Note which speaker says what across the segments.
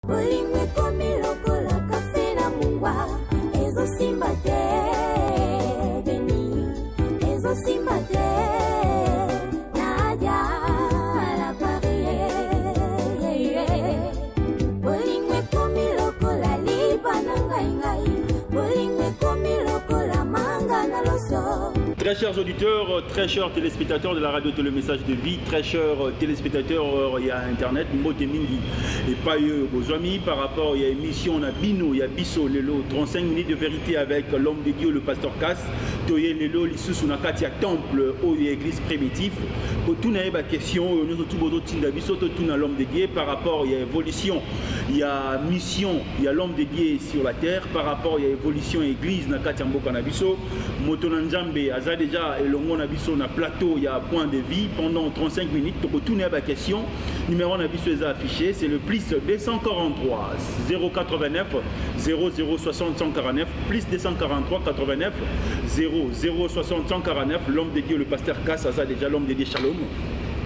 Speaker 1: Bolingo komi lokola kafe na mungwa ezo simba te Beni ezo simba te Nadia la Paris Bolingo komi lokola liba na ngai Bolingo komi lokola manga na loso.
Speaker 2: Très chers auditeurs, très chers téléspectateurs de la radio Télémessage de Vie, très chers téléspectateurs, il y a Internet, Motemingi et pas vos amis par rapport à l'émission Nabino, il y a Bisso Lelo, 35 minutes de vérité avec l'homme de Dieu, le pasteur Cass, Toye Lelo, l'Issus Nakatia Temple, au église primitive. Pour tout n'a pas question, nous tout beau Tinda Bisso, tout l'homme de Dieu par rapport à l'évolution, il y a mission, il y a l'homme de Dieu sur la terre par rapport à l'évolution église Nakatia Mboka Nabiso, Motonanjambe, Azad déjà et le monde abisso na plateau il y a point de vie pendant 35 minutes pour tout n'est pas question numéro abisso est affiché c'est le plus 243 089 0060 149 plus 243 89 0060 149 l'homme de Dieu le pasteur Cass ça déjà l'homme de Dieu Shalom.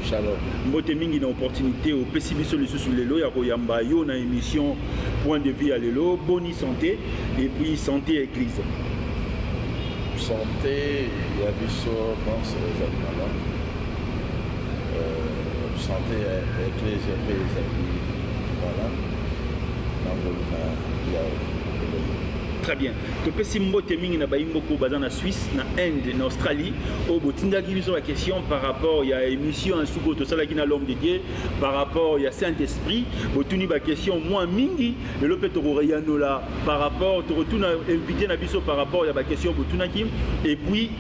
Speaker 2: Shalom. Mbote mingi na opportunité au pessibiso le sous lelo ya koyamba yo na émission point de vie à lelo boni santé et puis santé église.
Speaker 3: Santé, il y a Bissot, pense aux animaux. Santé, église, voilà. Il y a
Speaker 2: très bien. Tu peux simboter mingi na bayimboko bazana Suisse, na Inde, na Australie. Au botinda qui sur la question par rapport il y a émission en sous to sala kina l'homme de Dieu par rapport il y a Saint-Esprit. Botuni ba question moi mingi le lopeto reyano là par rapport tu retournes inviter na biso par rapport il y a ba question botuna kim et puis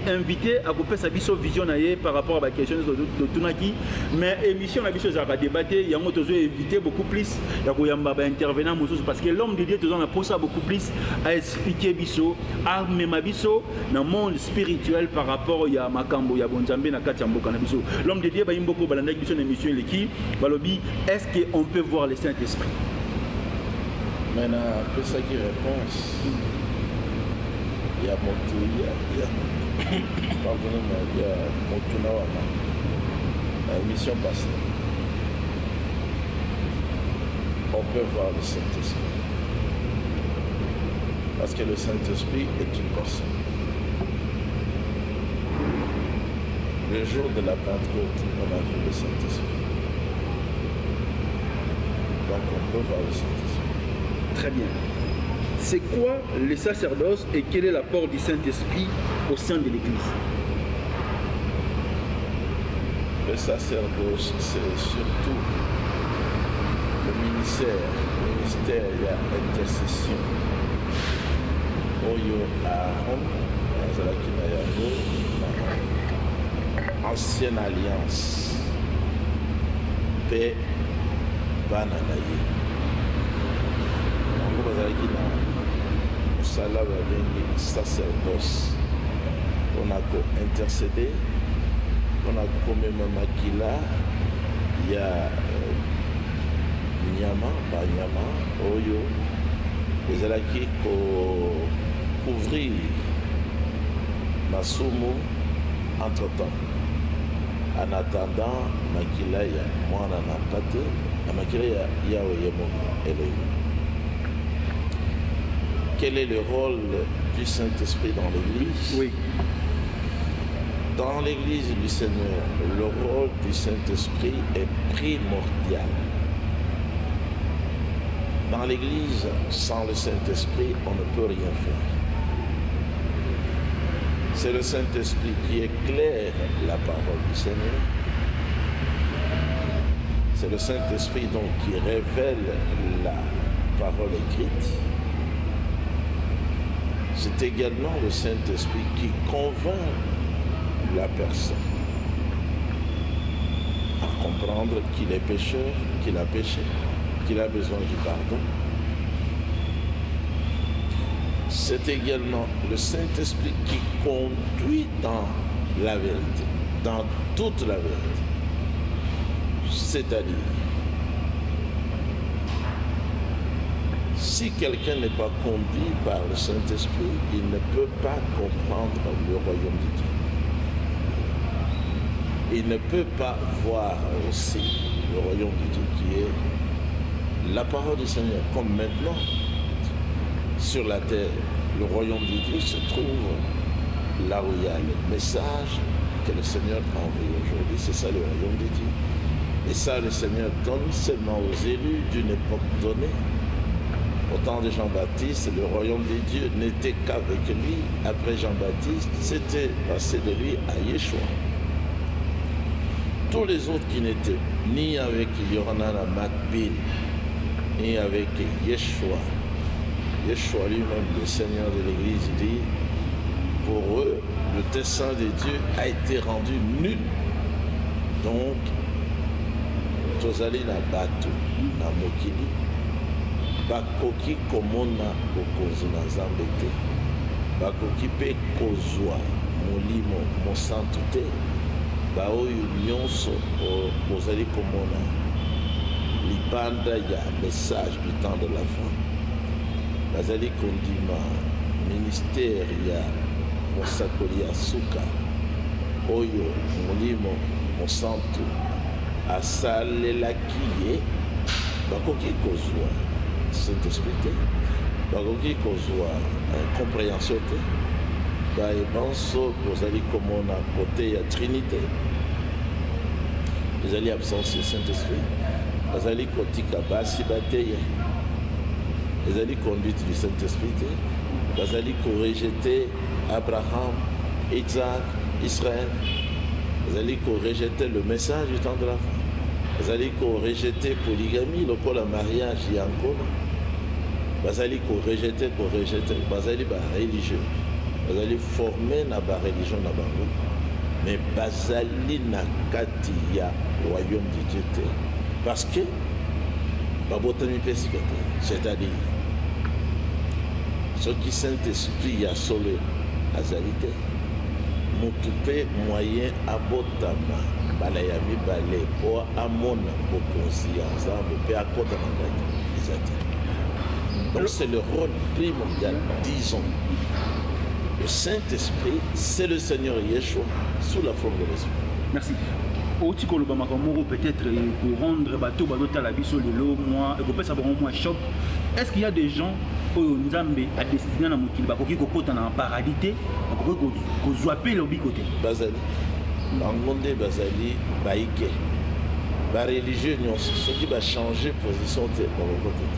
Speaker 2: inviter à couper sa biso vision naie par rapport à ba question de tunaki mais émission na biso ça va débattre il y a moto inviter beaucoup plus ya ko yamba ba intervenant parce que l'homme de Dieu te donne pour ça beaucoup plus à expliquer biso à même biso dans le monde spirituel par rapport à makambo ya bonjambe na kati ya mboka na biso l'homme de Dieu ba imboko balanda biso na émission leki balobi est-ce que on peut voir le Saint-Esprit
Speaker 3: maintenant pour ça qui réponse il y a motu il y a pardonnez-moi il y a motu na wana la émission passée on peut voir le Saint-Esprit. Parce que le Saint-Esprit est une personne. Le jour de la Pentecôte, on a vu le Saint-Esprit. Donc on peut voir le Saint-Esprit.
Speaker 2: Très bien. C'est quoi le sacerdoce et quel est l'apport du Saint-Esprit au sein de l'Église?
Speaker 3: Le sacerdoce, c'est surtout le ministère, il y a intercession. Oyo Aaron, Azalaki Nayango, ancienne alliance, paix, bananaye. Nango Azalaki na Sala Babengi sacerdoce. On a intercédé, on a commémoré Makila, il y a Nyama, Banyama, Oyo, Azalaki ko couvrir Masumu entre-temps. En attendant, Makila ya mwana na kate, na Makila ya Yahweh Elohim. Quel est le rôle du Saint-Esprit dans l'Église?
Speaker 2: Oui.
Speaker 3: Dans l'Église du Seigneur, le rôle du Saint-Esprit est primordial. Dans l'Église, sans le Saint-Esprit, on ne peut rien faire. C'est le Saint-Esprit qui éclaire la parole du Seigneur. C'est le Saint-Esprit donc qui révèle la parole écrite. C'est également le Saint-Esprit qui convainc la personne à comprendre qu'il est pécheur, qu'il a péché, qu'il a besoin du pardon. C'est également le Saint-Esprit qui conduit dans la vérité, dans toute la vérité. C'est-à-dire, si quelqu'un n'est pas conduit par le Saint-Esprit, il ne peut pas comprendre le royaume de Dieu. Il ne peut pas voir aussi le royaume de Dieu qui est la parole du Seigneur, comme maintenant, sur la terre, le royaume de Dieu se trouve là où il y a le message que le Seigneur a envoyé aujourd'hui. C'est ça le royaume de Dieu. Et ça, le Seigneur donne seulement aux élus d'une époque donnée. Au temps de Jean-Baptiste, le royaume de Dieu n'était qu'avec lui. Après Jean-Baptiste, c'était passé de lui à Yeshua. Tous les autres qui n'étaient ni avec Yohanan Makbil, ni avec Yeshua, Yeshua lui-même, le Seigneur de l'Église, dit, pour eux, le dessein de Dieu a été rendu nul. Donc, tozali na bato na mokili bakoki komona bokonzi na Nzambe te, bakoki mpe kozwa molimo mosantu te, baoyo nyonso bozali komona libanda ya message du temps de la fin, bazali kondima ministère ya mosakoli ya suka oyo molimo mosantu asalelaki ye, bakoki kozwa Saint-Esprit te, bakoki kozwa compréhension te, bayebanso bozali komona kote ya Trinité, ezali absence ya Saint-Esprit, bazali kotika basi bateye, ezali conduite du Saint-Esprit te, bazali korejete Abraham, Isaac, Israël, bazali korejete le message du temps de la fin. Bazali ko-rejeter polygamie, le col à mariage y a encore. Bazali ko-rejeter, bazali ba religieux. Bazali former na ba religion na bango. Mais bazali na kati ya royaume de Dieu. Parce que babotami pesika, c'est-à-dire ce qui Saint-Esprit a solo azalité. Motupe moyen abotama. Bala ya mibale po amona bokonzi ya Nzambe pe akota na ngaki ezati. Donc c'est le rôle primordial, disons. Le Saint-Esprit, c'est le Seigneur Yeshua sous la forme de l'Esprit.
Speaker 2: Merci. Oti koloba makamoko peut-être pour rendre bateau badota la biso lelo moi et pour ça bon moi choc. Est-ce qu'il y a des gens oyo Nzambe a destiné na mokili bakoki kokota na paradis te bakoki kozwa pe lobi côté
Speaker 3: bazali bangonde bazali baike ba religieux nyonso soki ba changer position te bakokote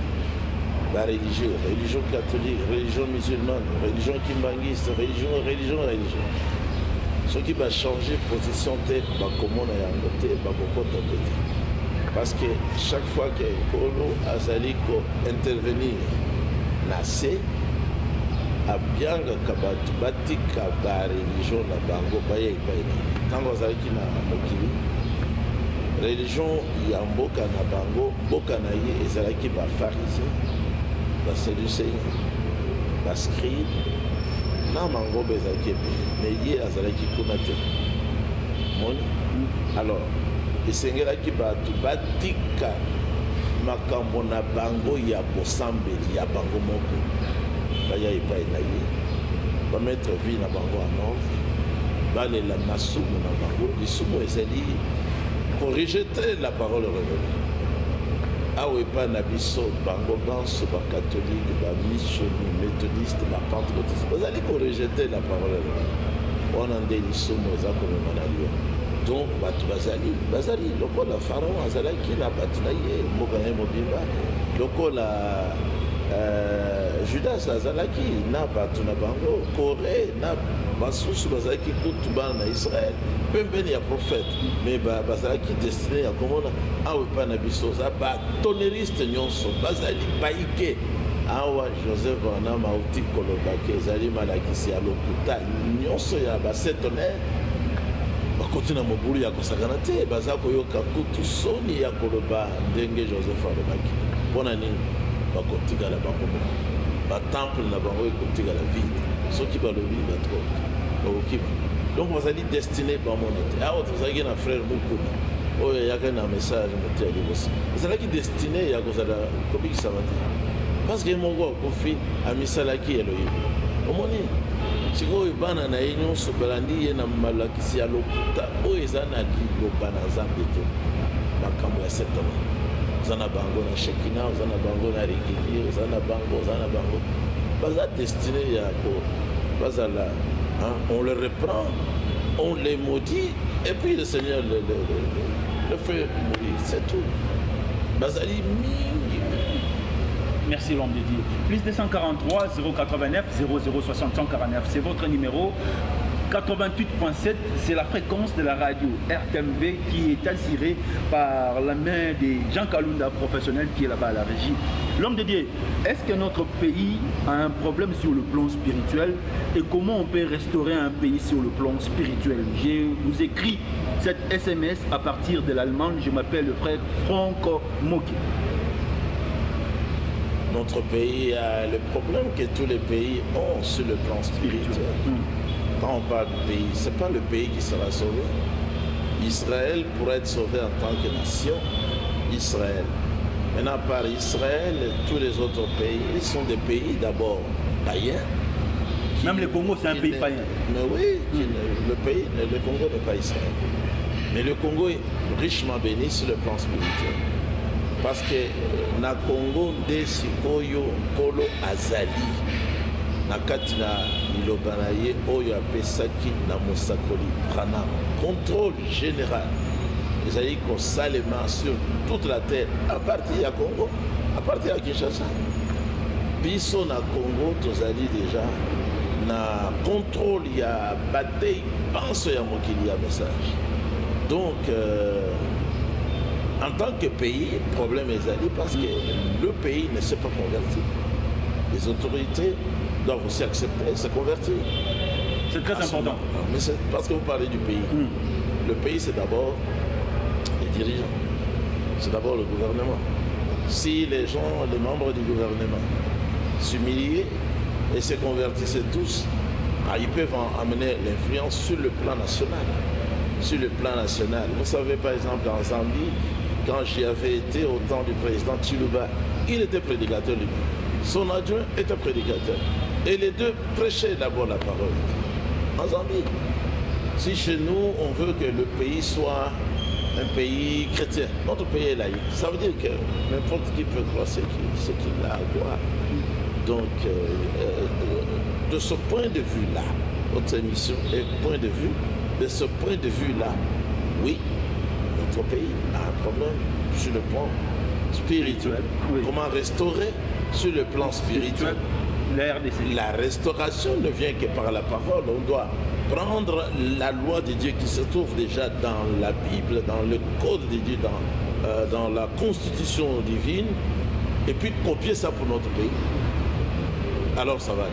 Speaker 3: ba religieux, religion catholique, religion musulmane, religion kimbangiste, religion soki ba changer position te bakomona yango te bakokota te. Parce que chaque fois que Kolo azali ko intervenir nase abianga kabatu batika ba religion na bango baye ipaina tango azalaki na mokili religion ya mboka na bango mboka na ye ezalaki ba pharisien ba sadducéen ba scribe na bango bezalaki mais ye azalaki kuna te moni alors esengelaki bato batika makambo na bango ya bosambeli ya bango moko baya epai na ye bamettre vie na bango en ordre balela masumu na bango lisumu ezali korejete la parole révélée awa epai na biso bango banso bacatholike bamissionni méthodiste bapentecôtiste bazali korejete la parole révélée wana nde lisumu eza komema na yo. Donc bato bazali lokola pharaon azalaki na bato na ye mboka ye mobimba lokola Judas azalaki na bato na bango Corée na basusu bazalaki kutu bana na Israël pembeni ya prophète mais bazalaki destiné ya komona awa epai na biso za batonneriste nyonso bazali baike awa Joseph Bonama auti kolobaki ezali malakisi ya lokuta nyonso ya basetonere bakoti na mobulu ya kosakana te baza koyoka kutu soni ya koloba ndenge Joseph alobaki mpona nini bakotikala bango batemple na bango ekotikala vide soki balobi bato bakokiba donc bazali destiné bamona te awa tozalaki na frère mokuna oyo ayaka na message moto ya liboso ezalaki destiné ya kozala kobikisama te parce que moko akofi amisalaki Elohim omoni sikoyo bana na ye nyonso balandi ye na malakisi ya lokuta oyo eza na liloba na Nzambe te makambo ya septema Zana Bango na Shekina, Zana Bango na Rikiki, Zana Bango. Baza destiné à quoi? Bazala. On le reprend, on les maudit, et puis le Seigneur le fait mourir. C'est tout. Bazali mingi.
Speaker 2: Merci l'homme de Dieu. Plus 243 089 0060 149, c'est votre numéro. 88.7, c'est la fréquence de la radio RTMV qui est assurée par la main de Jean Kalunda, professionnel qui est là-bas à la régie. L'homme de Dieu, est-ce que notre pays a un problème sur le plan spirituel et comment on peut restaurer un pays sur le plan spirituel? Je vous écris cette SMS à partir de l'Allemagne. Je m'appelle le frère Franco Moki.
Speaker 3: Notre pays a le problème que tous les pays ont sur le plan spirituel. Quand on parle du pays, ce n'est pas le pays qui sera sauvé. Israël pourrait être sauvé en tant que nation. Israël. Maintenant, par Israël, tous les autres pays, ils sont des pays d'abord païens.
Speaker 2: Même le Congo, c'est un pays païen.
Speaker 3: Mais oui, le Congo n'est pas Israël. Mais le Congo est richement béni sur le plan spirituel. Parce que na Congo de sikoyo kolo azali na kati na liloba na ye oyo apesaki na mosakoli prana contrôle général ezali kosalema sur toute la terre à partir ya Congo, à partir ya Kinshasa. Biso na Congo tozali déjà na contrôle ya batei panso ya mokili ya message. Donc en tant que pays, le problème est allé parce que le pays ne s'est pas converti. Les autorités doivent aussi accepter, se convertir.
Speaker 2: C'est très important.
Speaker 3: Mais c'est parce que vous parlez du pays. Le pays, c'est d'abord les dirigeants. C'est d'abord le gouvernement. Si les gens, les membres du gouvernement, s'humiliaient et se convertissaient tous, ils peuvent amener l'influence sur le plan national. Sur le plan national. Vous savez, par exemple, en Zambie, quand j'y avais été au temps du président Chiluba, il était prédicateur lui. Son adjoint était prédicateur. Et les deux prêchaient d'abord la parole. En Zambie, si chez nous, on veut que le pays soit un pays chrétien, notre pays est laïque, ça veut dire que n'importe qui peut croire ce qu'il a à voir. Donc, de ce point de vue-là, notre émission est point de vue, de ce point de vue-là, oui, notre pays a un problème sur le plan spirituel. Oui. Comment restaurer sur le plan spirituel? La restauration ne vient que par la parole. On doit prendre la loi de Dieu qui se trouve déjà dans la Bible, dans le code de Dieu, dans la constitution divine, et puis copier ça pour notre pays. Alors ça va aller.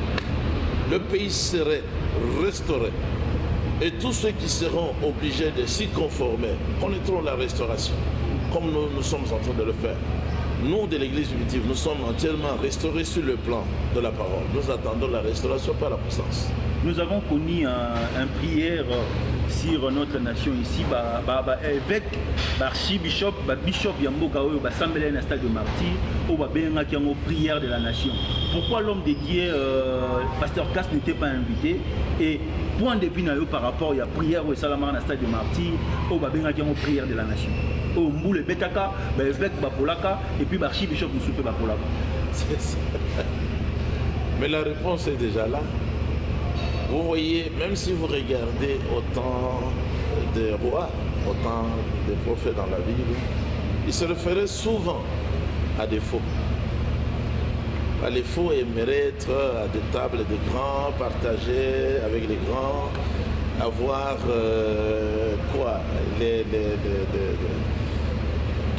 Speaker 3: Le pays serait restauré. Et tous ceux qui seront obligés de s'y conformer connaîtront la restauration, comme nous sommes en train de le faire. Nous, de l'Église primitive, nous sommes entièrement restaurés sur le plan de la parole. Nous attendons la restauration par la puissance.
Speaker 2: Nous avons connu un prière sur notre nation ici, évêque, archibishop, bishop Yamboka, assemblée na stade de martyr, qui ont prière de la nation. Pourquoi l'homme de Dieu, pasteur Cass, n'était pas invité? Et point de vue par rapport à la prière au Salamar na stade de martyr, qui ont prière de la nation. Au Mboule Betaka, évêque Bapolaka, et puis archibishop Moussoupe Bapolaka.
Speaker 3: C'est ça. Mais la réponse est déjà là. Vous voyez, même si vous regardez autant des rois, autant des prophètes dans la Bible, ils se référaient souvent à des faux. Les faux aimeraient être à des tables de grands, partager avec les grands, avoir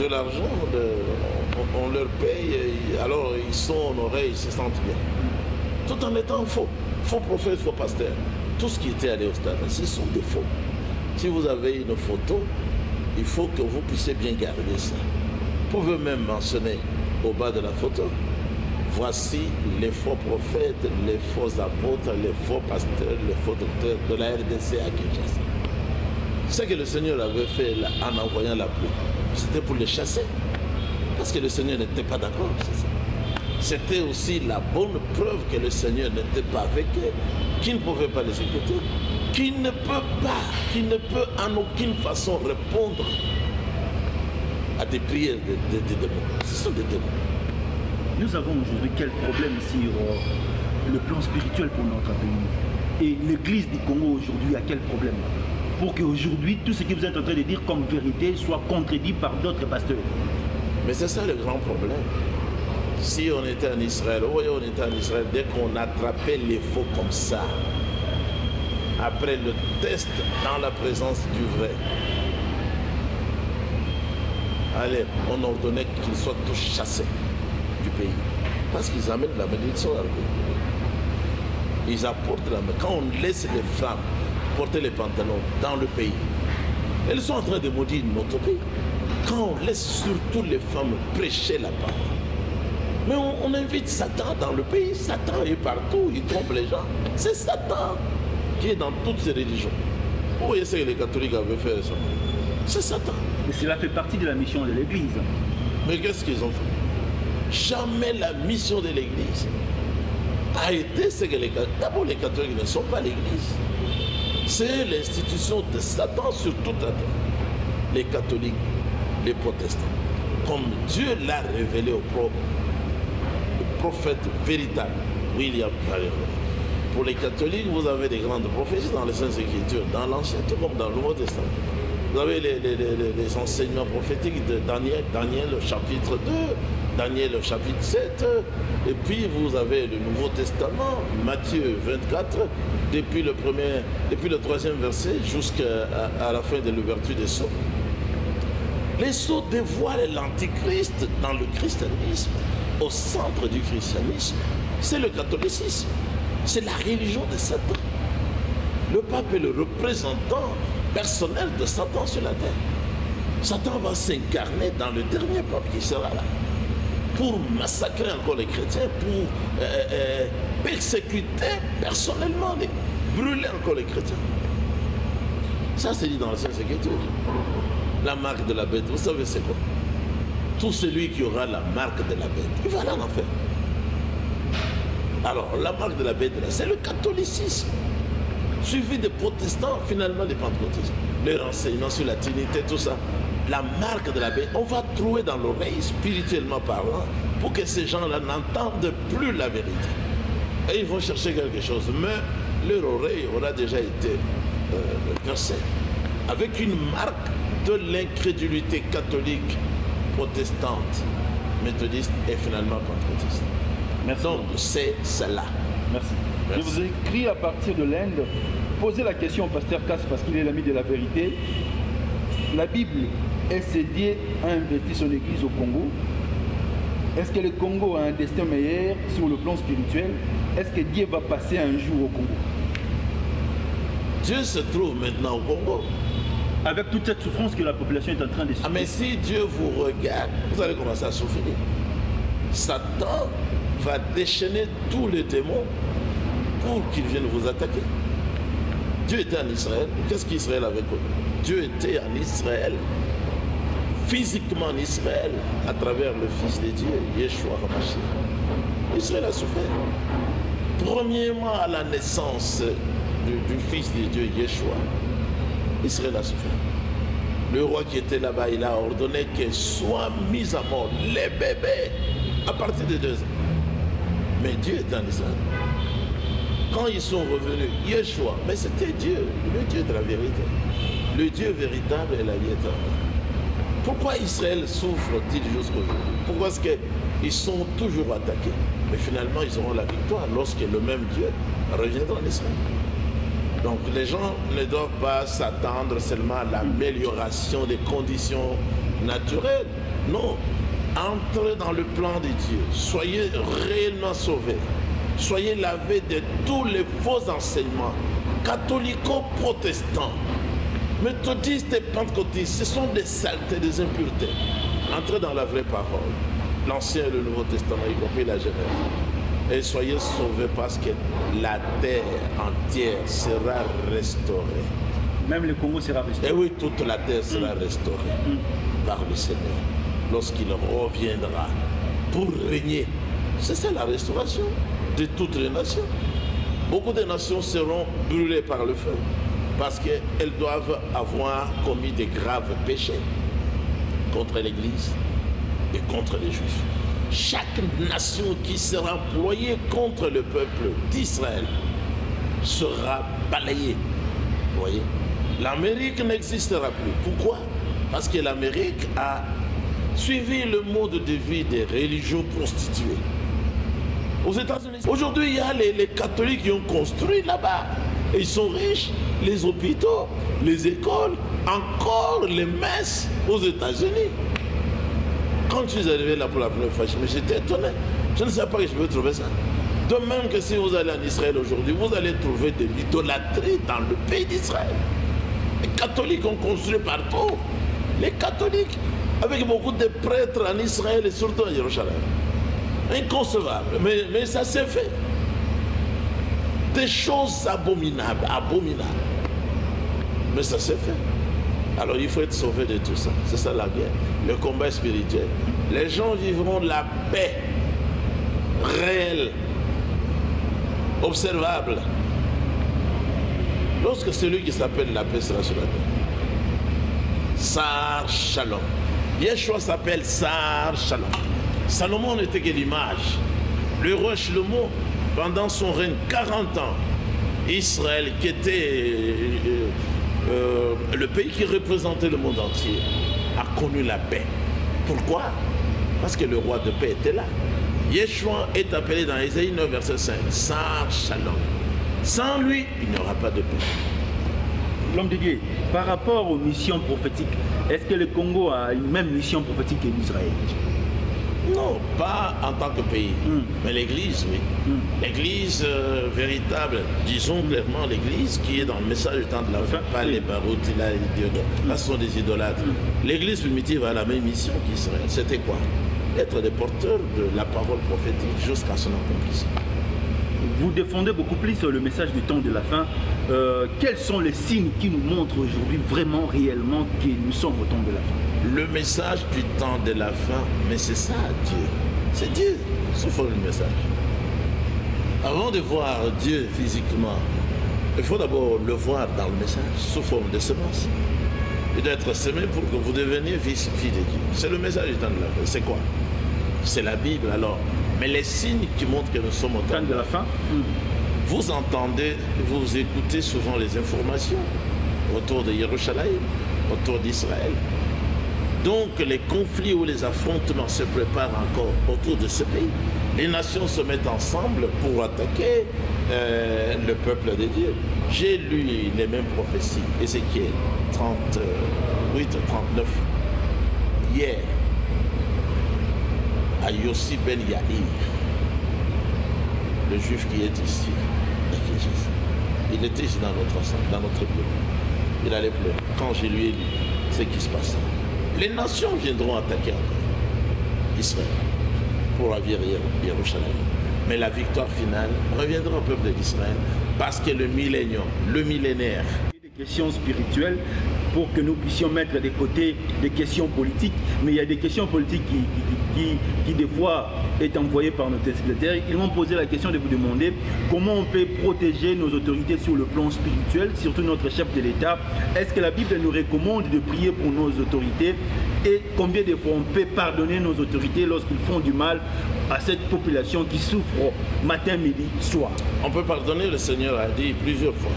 Speaker 3: de l'argent, on leur paye, alors ils sont honorés, ils se sentent bien. Tout en étant faux. Faux prophètes, faux pasteurs. Tout ce qui était allé au stade, ce sont des faux. Si vous avez une photo, il faut que vous puissiez bien garder ça. Vous pouvez même mentionner au bas de la photo, voici les faux prophètes, les faux apôtres, les faux pasteurs, les faux docteurs de la RDC à Kinshasa. Ce que le Seigneur avait fait là, en envoyant la pluie, c'était pour les chasser. Parce que le Seigneur n'était pas d'accord, c'est ça. C'était aussi la bonne preuve que le Seigneur n'était pas avec eux, qu'il ne pouvait pas les écouter, qu'il ne peut en aucune façon répondre à des prières de démons. Ce sont des démons.
Speaker 2: Nous avons aujourd'hui quel problème sur le plan spirituel pour notre pays? Et l'église du Congo aujourd'hui a quel problème? Pour qu'aujourd'hui, tout ce que vous êtes en train de dire comme vérité soit contredit par d'autres pasteurs.
Speaker 3: Mais c'est ça le grand problème. Si on était en Israël, on était en Israël, dès qu'on attrapait les faux comme ça, après le test dans la présence du vrai, allez, on ordonnait qu'ils soient tous chassés du pays. Parce qu'ils amènent la bénédiction dans le pays. Ils apportent la main. Quand on laisse les femmes porter les pantalons dans le pays, elles sont en train de maudire notre pays. Quand on laisse surtout les femmes prêcher la parole. Mais on invite Satan dans le pays. Satan est partout, il trompe les gens. C'est Satan qui est dans toutes ces religions. Vous voyez ce que les catholiques avaient fait ça? C'est Satan.
Speaker 2: Et cela fait partie de la mission de l'église.
Speaker 3: Mais qu'est-ce qu'ils ont fait? Jamais la mission de l'église a été ce que les catholiques... D'abord, les catholiques ne sont pas l'église. C'est l'institution de Satan sur toute la terre. Les catholiques, les protestants. Comme Dieu l'a révélé au prophète véritable, William Branham. Pour les catholiques, vous avez des grandes prophéties dans les Saintes Écritures, dans l'Ancien, tout comme dans le Nouveau Testament. Vous avez les enseignements prophétiques de Daniel, Daniel au chapitre 2, Daniel au chapitre 7, et puis vous avez le Nouveau Testament, Matthieu 24, depuis le troisième verset jusqu'à la fin de l'ouverture des sceaux. Les sceaux dévoilent l'antichrist dans le christianisme. Au centre du christianisme, c'est le catholicisme. C'est la religion de Satan. Le pape est le représentant personnel de Satan sur la terre. Satan va s'incarner dans le dernier pape qui sera là pour massacrer encore les chrétiens, pour persécuter personnellement, brûler encore les chrétiens. Ça, c'est dit dans la Sainte Écriture. La marque de la bête, vous savez c'est quoi? Tout celui qui aura la marque de la bête, il va aller en enfer. Alors, la marque de la bête, c'est le catholicisme, suivi des protestants, finalement des pentecôtistes. Les renseignements sur la Trinité, tout ça. La marque de la bête, on va trouver dans l'oreille, spirituellement parlant, pour que ces gens-là n'entendent plus la vérité. Et ils vont chercher quelque chose, mais leur oreille aura déjà été percée. Avec une marque de l'incrédulité catholique, protestante, méthodiste et finalement pentecôtiste.
Speaker 2: Merci.
Speaker 3: Donc c'est cela.
Speaker 2: Merci.
Speaker 3: Merci.
Speaker 2: Je vous ai écrit à partir de l'Inde, posez la question au pasteur Casse parce qu'il est l'ami de la vérité. La Bible, est-ce que Dieu a investi son église au Congo? Est-ce que le Congo a un destin meilleur sur le plan spirituel? Est-ce que Dieu va passer un jour au Congo?
Speaker 3: Dieu se trouve maintenant au Congo.
Speaker 2: Avec toute cette souffrance que la population est en train de subir.
Speaker 3: Ah, mais si Dieu vous regarde, vous allez commencer à souffrir. Satan va déchaîner tous les démons pour qu'ils viennent vous attaquer. Dieu était en Israël. Qu'est-ce qu'Israël avait connu? Dieu était en Israël, physiquement en Israël, à travers le Fils de Dieu, Yeshua HaMashiach. Israël a souffert. Premièrement, à la naissance du Fils de Dieu, Yeshua, Israël a souffert. Le roi qui était là-bas, il a ordonné que soient mis à mort les bébés à partir de 2 ans. Mais Dieu était en Israël. Quand ils sont revenus, Yeshua, mais c'était Dieu, le Dieu de la vérité. Le Dieu véritable et la vie éternelle. Pourquoi Israël souffre-t-il jusqu'aujourd'hui? Pourquoi est-ce qu'ils sont toujours attaqués? Mais finalement, ils auront la victoire lorsque le même Dieu reviendra en Israël. Donc les gens ne doivent pas s'attendre seulement à l'amélioration des conditions naturelles. Non, entrez dans le plan de Dieu. Soyez réellement sauvés. Soyez lavés de tous les faux enseignements catholico-protestants, méthodistes et pentecôtistes. Ce sont des saletés, des impuretés. Entrez dans la vraie parole. L'Ancien et le Nouveau Testament, y compris la Genèse. Et soyez sauvés parce que la terre entière sera restaurée.
Speaker 2: Même le Congo sera restauré.
Speaker 3: Et oui, toute la terre sera restaurée par le Seigneur lorsqu'il reviendra pour régner. C'est ça la restauration de toutes les nations. Beaucoup de nations seront brûlées par le feu parce qu'elles doivent avoir commis de graves péchés. contre l'Église et contre les Juifs. Chaque nation qui sera employée contre le peuple d'Israël sera balayée. Vous voyez? L'Amérique n'existera plus. Pourquoi? Parce que l'Amérique a suivi le mode de vie des religions prostituées. Aux États-Unis, aujourd'hui, il y a les catholiques qui ont construit là-bas. Et ils sont riches, les hôpitaux, les écoles, encore les messes aux États-Unis. Quand je suis arrivé là pour la première fois, j'étais étonné. Je ne savais pas que je peux trouver ça. De même que si vous allez en Israël aujourd'hui, vous allez trouver de l'idolâtrie dans le pays d'Israël. Les catholiques ont construit partout. Les catholiques, avec beaucoup de prêtres en Israël et surtout à Jérusalem. Inconcevable, mais ça s'est fait. Des choses abominables, abominables. Mais ça s'est fait. Alors il faut être sauvé de tout ça. C'est ça la guerre, le combat spirituel. Les gens vivront la paix réelle, observable. Lorsque celui qui s'appelle la paix sera sur la terre. Sar Shalom. Yeshua s'appelle Sar Shalom. Salomon n'était que l'image. Le roi Shlomo, pendant son règne 40 ans, Israël, qui était le pays qui représentait le monde entier, a connu la paix. Pourquoi? Parce que le roi de paix était là. Yeshua est appelé dans Ésaïe 9, verset 5, Sar Shalom. Sans lui, il n'y aura pas de paix.
Speaker 2: L'homme de Dieu, par rapport aux missions prophétiques, est-ce que le Congo a une même mission prophétique que l'Israël?
Speaker 3: Non, pas en tant que pays, mais l'Église, oui. L'Église véritable, disons clairement l'Église qui est dans le message du temps de la fin, pas les baroutes, là ce sont des idolâtres. L'Église primitive a la même mission qu'Israël. C'était quoi? Être des porteurs de la parole prophétique jusqu'à son accomplissement.
Speaker 2: Vous défendez beaucoup plus le message du temps de la fin. Quels sont les signes qui nous montrent aujourd'hui vraiment, réellement, que nous sommes au temps de la fin?
Speaker 3: Le message du temps de la fin, mais c'est ça, Dieu. C'est Dieu, sous forme de message. Avant de voir Dieu physiquement, il faut d'abord le voir dans le message, sous forme de semence. Il doit être semé pour que vous deveniez fils de Dieu. C'est le message du temps de la fin. C'est quoi? C'est la Bible, alors. Mais les signes qui montrent que nous sommes au temps de la fin, vous entendez, vous écoutez souvent les informations autour de Jérusalem, autour d'Israël. Donc les conflits ou les affrontements se préparent encore autour de ce pays. Les nations se mettent ensemble pour attaquer le peuple de Dieu. J'ai lu les mêmes prophéties, Ézéchiel 38, 39. Hier, à Yossi Ben Yair, le juif qui est ici, il était ici dans notre ensemble, dans notre bureau. Il allait pleurer. Quand je lui ai lu ce qui se passait, les nations viendront attaquer encore Israël pour ravir Jérusalem. Mais la victoire finale reviendra au peuple d'Israël parce que le millénaire.
Speaker 2: Des questions spirituelles pour que nous puissions mettre de côté des questions politiques, mais il y a des questions politiques qui des fois est envoyées par nos téléspectateurs. Ils m'ont posé la question de vous demander comment on peut protéger nos autorités sur le plan spirituel, surtout notre chef de l'État. Est-ce que la Bible nous recommande de prier pour nos autorités et combien de fois on peut pardonner nos autorités lorsqu'ils font du mal à cette population qui souffre matin, midi, soir?
Speaker 3: On peut pardonner, le Seigneur a dit plusieurs fois.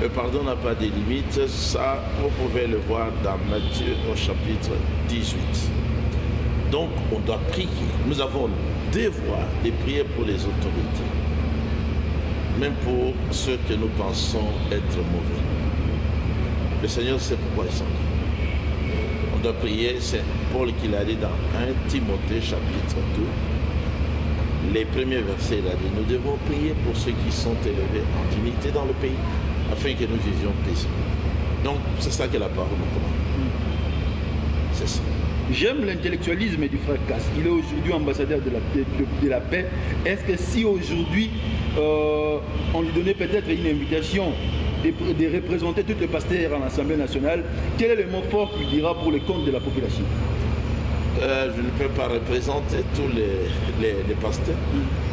Speaker 3: Le pardon n'a pas de limites, ça vous pouvez le voir dans Matthieu au chapitre 18. Donc on doit prier, nous avons le devoir de prier pour les autorités, même pour ceux que nous pensons être mauvais. Le Seigneur sait pourquoi ils sont là. On doit prier, c'est Paul qui l'a dit dans 1 Timothée chapitre 2. Les premiers versets, il a dit, nous devons prier pour ceux qui sont élevés en dignité dans le pays, afin que nous vivions paisiblement. Donc, c'est ça que la parole nous commande. C'est ça.
Speaker 2: J'aime l'intellectualisme du frère Casse. Il est aujourd'hui ambassadeur de la paix. Est-ce que si aujourd'hui, on lui donnait peut-être une invitation de représenter tous les pasteurs à l'Assemblée nationale, quel est le mot fort qu'il dira pour le compte de la population?
Speaker 3: Je ne peux pas représenter tous les pasteurs,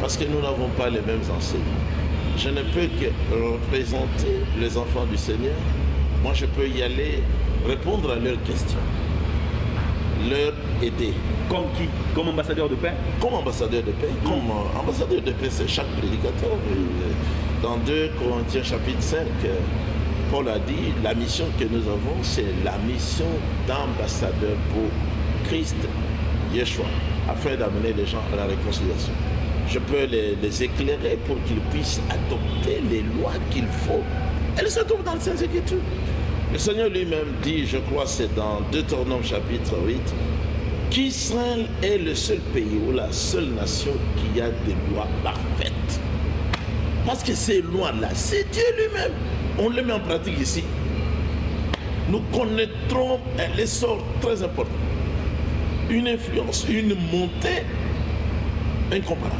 Speaker 3: parce que nous n'avons pas les mêmes enseignements. Je ne peux que représenter les enfants du Seigneur. Moi, je peux y aller, répondre à leurs questions. leur aider.
Speaker 2: Comme qui? Comme ambassadeur de paix?
Speaker 3: Comme ambassadeur de paix. Comme ambassadeur de paix, c'est chaque prédicateur. Dans 2 Corinthiens chapitre 5, Paul a dit, la mission que nous avons, c'est la mission d'ambassadeur pour Christ, Yeshua, afin d'amener les gens à la réconciliation. Je peux les éclairer pour qu'ils puissent adopter les lois qu'il faut. Elles se trouvent dans le Saint Écriture. Le Seigneur lui-même dit, je crois c'est dans Deutéronome chapitre 8, qu'Israël est le seul pays ou la seule nation qui a des lois parfaites. Parce que ces lois-là, c'est Dieu lui-même. On les met en pratique ici. Nous connaîtrons un essor très important. Une influence, une montée incomparable.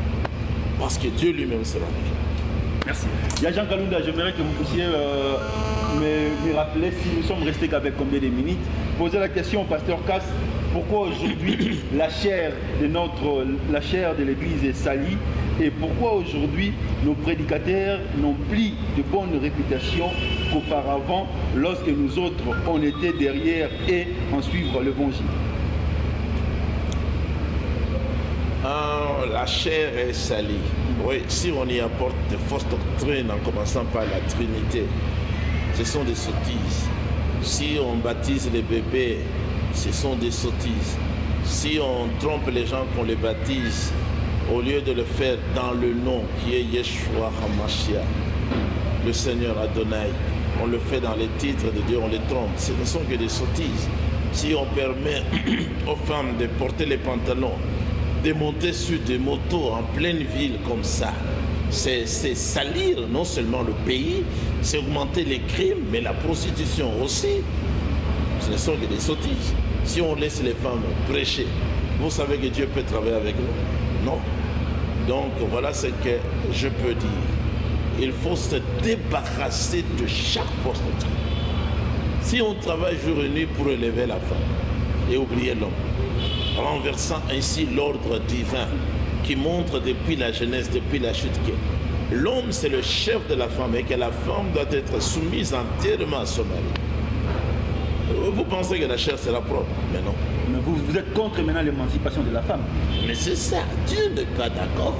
Speaker 3: Parce que Dieu lui-même sera là.
Speaker 2: Merci. Jean Kalunda, j'aimerais que vous puissiez me rappeler si nous sommes restés qu'avec combien de minutes. Poser la question au pasteur Cass, pourquoi aujourd'hui la chair de l'Église est salie et pourquoi aujourd'hui nos prédicateurs n'ont plus de bonne réputation qu'auparavant lorsque nous autres on était derrière et en suivre l'évangile.
Speaker 3: La chair est salie. Oui, si on y apporte de fausses doctrines en commençant par la Trinité, ce sont des sottises. Si on baptise les bébés, ce sont des sottises. Si on trompe les gens qu'on les baptise, au lieu de le faire dans le nom qui est Yeshua HaMashiach, le Seigneur Adonai, on le fait dans les titres de Dieu, on les trompe. Ce ne sont que des sottises. Si on permet aux femmes de porter les pantalons, de monter sur des motos en pleine ville comme ça, c'est salir non seulement le pays, c'est augmenter les crimes, mais la prostitution aussi. Ce ne sont que des sottises. Si on laisse les femmes prêcher, vous savez que Dieu peut travailler avec nous? Non. Donc voilà ce que je peux dire. Il faut se débarrasser de chaque fausse doctrine. Si on travaille jour et nuit pour élever la femme et oublier l'homme, renversant ainsi l'ordre divin qui montre depuis la Genèse, depuis la chute, que l'homme c'est le chef de la femme et que la femme doit être soumise entièrement à son mari. Vous pensez que la chair sera propre, mais non.
Speaker 2: Mais vous êtes contre maintenant l'émancipation de la femme.
Speaker 3: Mais c'est ça, Dieu n'est pas d'accord.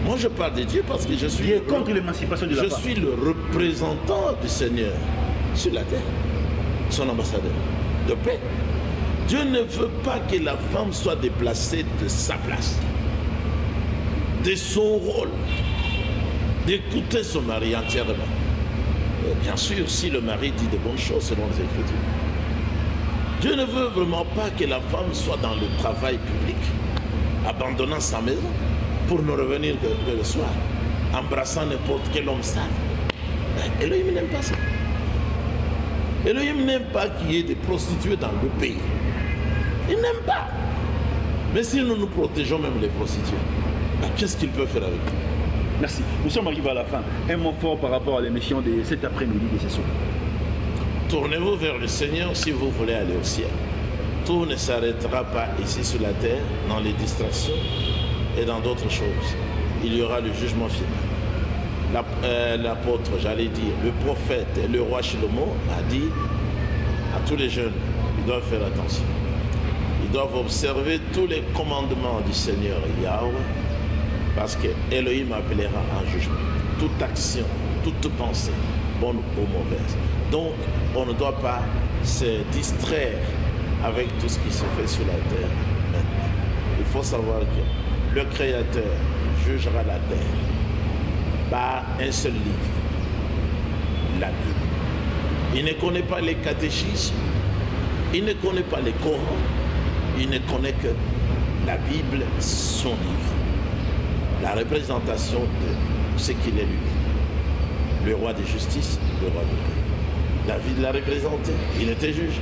Speaker 3: Moi je parle de Dieu parce que je suis,
Speaker 2: contre l'émancipation de la femme.
Speaker 3: Je suis le représentant du Seigneur sur la terre, son ambassadeur de paix. Dieu ne veut pas que la femme soit déplacée de sa place, de son rôle, d'écouter son mari entièrement. Bien sûr, si le mari dit de bonnes choses selon les Écritures. Dieu ne veut vraiment pas que la femme soit dans le travail public, abandonnant sa maison pour ne revenir que le soir, embrassant n'importe quel homme sale. Elohim n'aime pas ça. Elohim n'aime pas qu'il y ait des prostituées dans le pays. Il n'aime pas. Mais si nous nous protégeons même les prostituées, qu'est-ce qu'il peut faire avec nous?
Speaker 2: Merci. Nous sommes arrivés à la fin. Un mot fort par rapport à l'émission de cet après-midi de ce soir.
Speaker 3: Tournez-vous vers le Seigneur si vous voulez aller au ciel. Tout ne s'arrêtera pas ici sur la terre, dans les distractions et dans d'autres choses. Il y aura le jugement final. L'apôtre, j'allais dire, le prophète et le roi Shlomo a dit à tous les jeunes, ils doivent faire attention. Ils doivent observer tous les commandements du Seigneur Yahweh, parce que Elohim appellera en jugement toute action, toute pensée, bonne ou mauvaise. Donc, on ne doit pas se distraire avec tout ce qui se fait sur la terre maintenant. Il faut savoir que le Créateur jugera la terre par un seul livre, la Bible. Il ne connaît pas les catéchismes, il ne connaît pas les Corans, il ne connaît que la Bible, son livre. La représentation de ce qu'il est lui. Le roi de justice, le roi de paix. David l'a représenté, il était juge.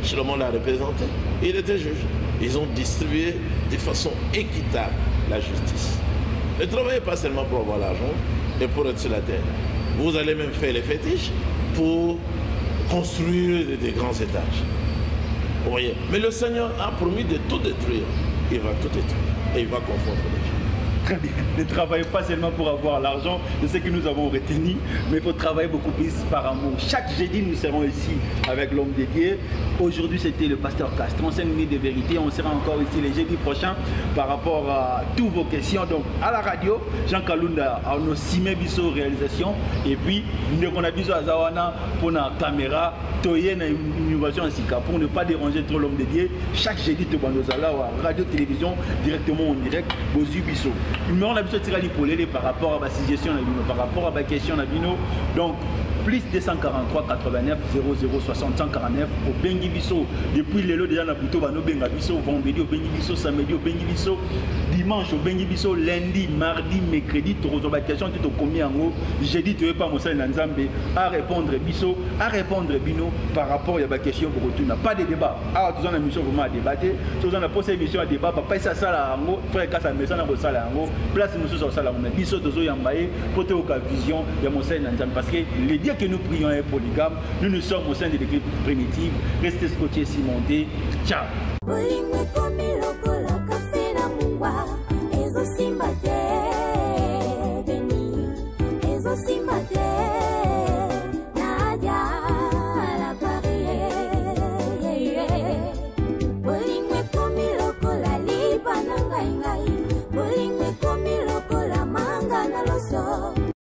Speaker 3: Shlomo l'a représenté, il était juge. Ils ont distribué de façon équitable la justice. Ne travaillez pas seulement pour avoir l'argent et pour être sur la terre. Vous allez même faire les fétiches pour construire des grands étages. Vous voyez. Mais le Seigneur a promis de tout détruire. Il va tout détruire et il va confondre les gens.
Speaker 2: Très bien. Ne travaillez pas seulement pour avoir l'argent, c'est ce que nous avons retenu, mais il faut travailler beaucoup plus par amour. Chaque jeudi, nous serons ici avec l'homme dédié. Aujourd'hui, c'était le pasteur Castron, 5 minutes de vérité. On sera encore ici les jeudis prochains par rapport à toutes vos questions. Donc, à la radio, Jean Kalunda a nos 6 biso réalisation. Et puis, nous avons biso à Zawana pour la caméra. Toye na innovation en Sika pour ne pas déranger trop l'homme dédié. Chaque jeudi, tu vas nous aller à radio, télévision, directement en direct, aux Ubiso. Mais on a besoin de tirer par rapport à la suggestion, par rapport à la question. Donc, plus 243 89 00 60 149 au Bengi Biso. Depuis le lot déjà na plutôt bano benga biso vendredi au Bengi Biso, samedi au Bengi Biso, dimanche au Bengi Biso, lundi, mardi, mercredi, tu reçois la question tu te combien en haut. Jeudi tu es pas mon na Nzambe à répondre biso, à répondre bino par rapport à la question pour retourner. Pas de débat. Ah tu as une émission vraiment à débattre. Tu as posé une émission à débat, papa ça ça là en haut, frère ka ça mais ça na ça là en haut. Place nous sur ça là on biso tozo yambaye côté au vision ya mon na Nzambe parce que les dieux que nous prions est polygame, nous sommes au sein de l'église primitive. Restez scotchés, cimentés. Ciao.
Speaker 1: Nadia,